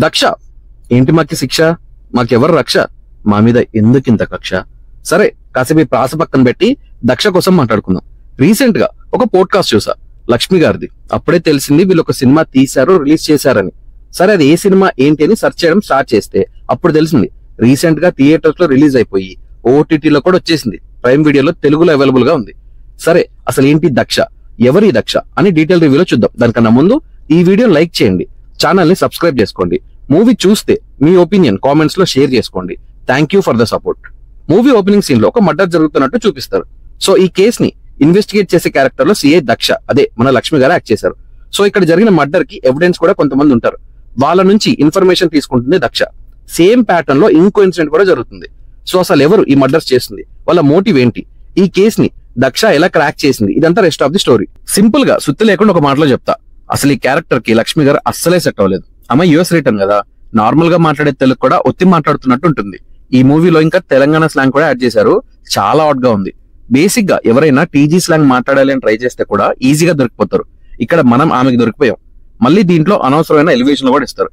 దక్ష ఏంటి మాకి శిక్ష, మాకెవరు రక్ష, మా మీద ఎందుకింత కక్ష. సరే కాసేపు ప్రాస పక్కన పెట్టి దక్ష కోసం మాట్లాడుకుందాం. రీసెంట్ గా ఒక పోడ్కాస్ట్ చూసా లక్ష్మి గారిది. అప్పుడే తెలిసింది వీళ్ళు ఒక సినిమా తీశారు, రిలీజ్ చేశారని. సరే అది ఏ సినిమా ఏంటి అని సెర్చ్ చేయడం స్టార్ట్ చేస్తే అప్పుడు తెలిసింది రీసెంట్ గా థియేటర్స్ లో రిలీజ్ అయిపోయి ఓటీటీలో కూడా వచ్చేసింది, ప్రైమ్ వీడియోలో తెలుగులో అవైలబుల్ గా ఉంది. సరే అసలు ఏంటి దక్ష, ఎవరి దక్ష అని డీటెయిల్ రివ్యూలో చూద్దాం. దానికన్నా ముందు ఈ వీడియో లైక్ చేయండి, ఛానల్ ని సబ్స్క్రైబ్ చేసుకోండి. మూవీ చూస్తే మీ ఒపీనియన్ కామెంట్స్ లో షేర్ చేసుకోండి. Thank you for the support. Movie opening scene లో ఒక మర్డర్ జరుగుతున్నట్టు చూపిస్తారు. సో ఈ కేస్ ని ఇన్వెస్టిగేట్ చేసే క్యారెక్టర్ లో సిఐ దక్ష, అదే మన లక్ష్మి గారు యాక్ట్ చేశారు. సో ఇక్కడ జరిగిన మర్డర్ కి ఎవిడెన్స్ కూడా కొంతమంది ఉంటారు, వాళ్ళ నుంచి ఇన్ఫర్మేషన్ తీసుకుంటుంది దక్ష. సేమ్ ప్యాటర్న్ లో ఇంకో ఇన్సిడెంట్ కూడా జరుగుతుంది. సో అసలు ఎవరు ఈ మర్డర్స్ చేస్తుంది, వాళ్ళ మోటివ్ ఏంటి, ఈ కేస్ ని దక్ష ఎలా క్రాక్ చేసింది, ఇదంతా rest of the story. Simple గా సుత్తి లేకుండా ఒక మాటలో చెప్తా, అసలు ఈ క్యారెక్టర్ కి లక్ష్మి గారు అస్సలే సెట్ అవ్వలేదు. ఆమె యుఎస్ రిటర్న్ కదా, నార్మల్ గా మాట్లాడే తెలుగు కూడా ఒత్తి మాట్లాడుతున్నట్టు ఉంటుంది. ఈ మూవీలో ఇంకా తెలంగాణ స్లాంగ్ కూడా యాడ్ చేశారు, చాలా ఆడ్ గా ఉంది. బేసిక్ గా ఎవరైనా టీజీ స్లాంగ్ మాట్లాడాలి అని ట్రై చేస్తే కూడా ఈజీగా దొరికిపోతారు. ఇక్కడ మనం ఆమెకి దొరికిపోయాం. మళ్ళీ దీంట్లో అనవసరమైన ఎలివేషన్ కూడా ఇస్తారు.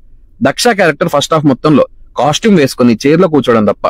దక్ష క్యారెక్టర్ ఫస్ట్ హాఫ్ మొత్తంలో కాస్ట్యూమ్ వేసుకుని చైర్ లో కూర్చోవడం తప్ప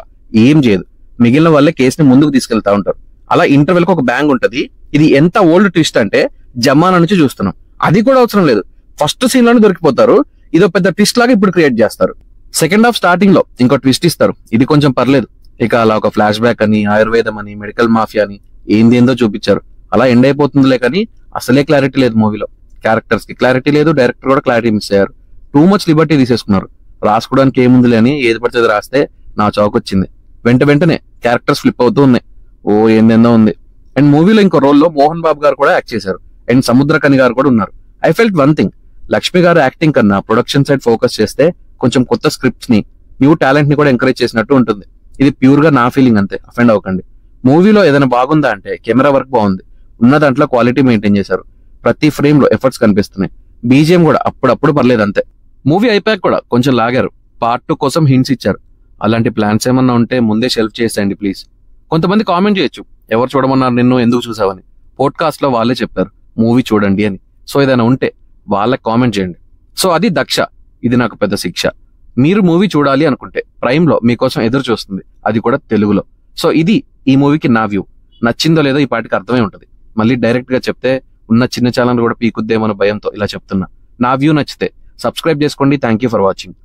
ఏం చేయదు. మిగిలిన వాళ్ళే కేసుని ముందుకు తీసుకెళ్తా ఉంటారు. అలా ఇంటర్వెల్ కి ఒక బ్యాంగ్ ఉంటది. ఇది ఎంత ఓల్డ్ ట్విస్ట్ అంటే జమానా నుంచి చూస్తున్నాం, అది కూడా అవసరం లేదు, ఫస్ట్ సీన్ లోనే దొరికిపోతారు. ఇదో పెద్ద ట్విస్ట్ లాగా ఇప్పుడు క్రియేట్ చేస్తారు. సెకండ్ హాఫ్ స్టార్టింగ్ లో ఇంకో ట్విస్ట్ ఇస్తారు, ఇది కొంచెం పర్లేదు. ఇక అలా ఒక ఫ్లాష్ బ్యాక్ అని, ఆయుర్వేదం అని, మెడికల్ మాఫియా అని ఏందేందో చూపించారు. అలా ఎండ్ అయిపోతుందిలే కానీ అసలే క్లారిటీ లేదు మూవీలో. క్యారెక్టర్స్ కి క్లారిటీ లేదు, డైరెక్టర్ కూడా క్లారిటీ మిస్ అయ్యారు. టూ మచ్ లిబర్టీ తీసేసుకున్నారు. రాసుకోవడానికి ఏముందిలే అని ఏది పడితే రాస్తే నా చాక్ వచ్చింది. వెంటనే క్యారెక్టర్స్ ఫ్లిప్ అవుతూ ఉన్నాయి. ఓ ఏందేందో ఉంది. అండ్ మూవీలో ఇంకో రోల్లో మోహన్ బాబు గారు కూడా యాక్ట్ చేశారు, అండ్ సముద్రకని గారు కూడా ఉన్నారు. I felt one thing, Lakshmi గారు యాక్టింగ్ కన్నా ప్రొడక్షన్ సైడ్ ఫోకస్ చేస్తే కొంచెం కొత్త స్క్రిప్ట్స్ ని, న్యూ టాలెంట్ ని కూడా ఎంకరేజ్ చేసినట్టు ఉంటుంది. ఇది ప్యూర్ గా నా ఫీలింగ్ అంతే, అఫెండ్ అవ్వకండి. మూవీలో ఏదైనా బాగుందా అంటే కెమెరా వర్క్ బాగుంది, ఉన్న దాంట్లో క్వాలిటీ మెయింటైన్ చేశారు, ప్రతి ఫ్రేమ్ లో ఎఫర్ట్స్ కనిపిస్తున్నాయి. బీజిఎం కూడా అప్పుడప్పుడు పర్లేదు అంతే. మూవీ అయిపోయాక కూడా కొంచెం లాగారు, పార్ట్ 2 కోసం హింట్స్ ఇచ్చారు. అలాంటి ప్లాన్స్ ఏమన్నా ఉంటే ముందే షెల్ఫ్ చేసేయండి ప్లీజ్. కొంతమంది కామెంట్ చేయొచ్చు, ఎవరు చూడమన్నారు నిన్ను, ఎందుకు చూసావని. పోడ్కాస్ట్ లో వాళ్ళే చెప్పారు మూవీ చూడండి అని. సో ఏదైనా ఉంటే వాళ్ళకి కామెంట్ చేయండి. సో అది దక్ష, ఇది నాకు పెద్ద శిక్ష. మీరు మూవీ చూడాలి అనుకుంటే ప్రైమ్ లో మీకోసం ఎదురు చూస్తుంది, అది కూడా తెలుగులో. సో ఇది ఈ మూవీకి నా వ్యూ. నచ్చిందో లేదో ఈ పాటికి అర్థమై ఉంటది. మళ్ళీ డైరెక్ట్ గా చెప్తే ఉన్న చిన్న ఛానల్ కూడా పీకుద్దేమన్న భయంతో ఇలా చెప్తున్నా. నా వ్యూ నచ్చితే సబ్స్క్రైబ్ చేసుకోండి. Thank you for watching.